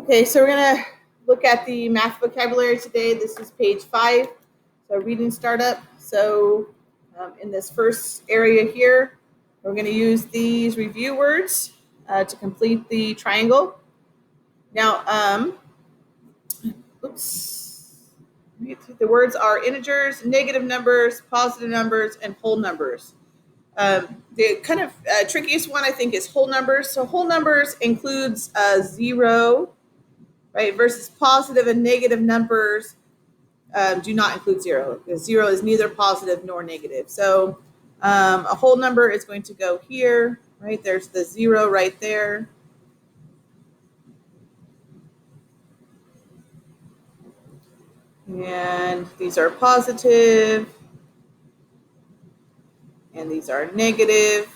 Okay, so we're going to look at the math vocabulary today. This is page 5, so reading startup. So in this first area here, we're going to use these review words to complete the triangle. Now, the words are integers, negative numbers, positive numbers, and whole numbers. The kind of trickiest one, I think, is whole numbers. So whole numbers includes 0, right, versus positive and negative numbers do not include 0. Because 0 is neither positive nor negative. So a whole number is going to go here, right? There's the 0 right there. And these are positive. And these are negative.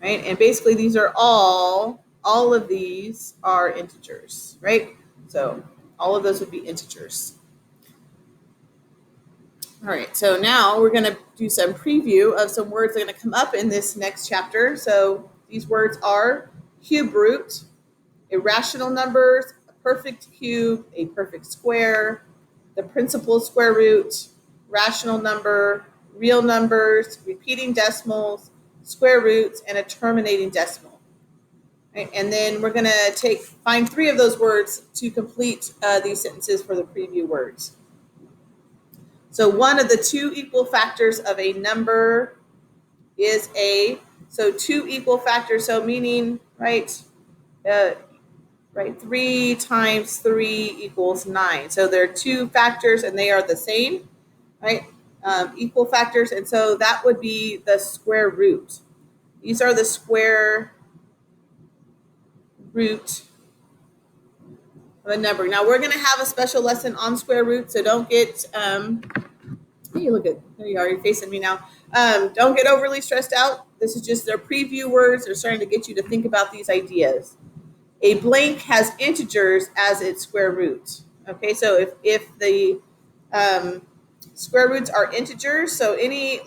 Right? And basically these are all of these are integers, right? So all of those would be integers. All right, so now we're going to do some preview of some words that are going to come up in this next chapter. So these words are cube root, irrational numbers, a perfect cube, a perfect square, the principal square root, rational number, real numbers, repeating decimals, square roots, and a terminating decimal. Right? And then we're going to find 3 of those words to complete these sentences for the preview words. So one of the 2 equal factors of a number is so 2 equal factors, so meaning, right, 3 times 3 equals 9. So there are 2 factors and they are the same, right, equal factors, and so that would be the square root. These are the square root of a number. Now we're going to have a special lesson on square root, so don't get hey, look at, there you are, you're facing me now. Don't get overly stressed out. This is just their preview words. They're starting to get you to think about these ideas. A blank has integers as its square root. Okay, so if the square roots are integers, so any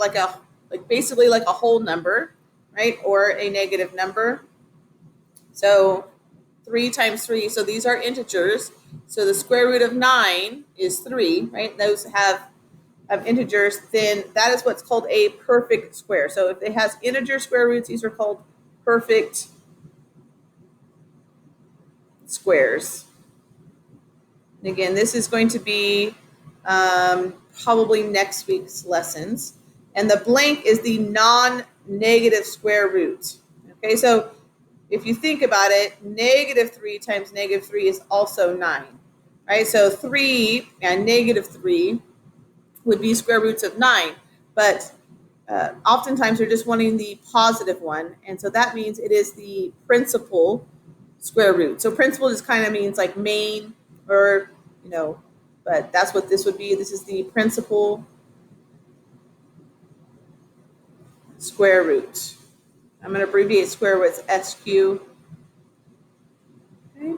basically like a whole number, right, or a negative number. So 3 times 3, so these are integers. So the square root of 9 is 3, right? Those have integers, then that is what's called a perfect square. So if it has integer square roots, these are called perfect squares. And again, this is going to be probably next week's lessons. And the blank is the non-negative square root. Okay, so if you think about it, -3 times -3 is also 9. Right, so 3 and -3 would be square roots of 9, but oftentimes they're just wanting the positive one, and so that means it is the principal square root. So principal just kind of means like main, or but that's what this would be. This is the principal square root. I'm going to abbreviate square with SQ. Okay.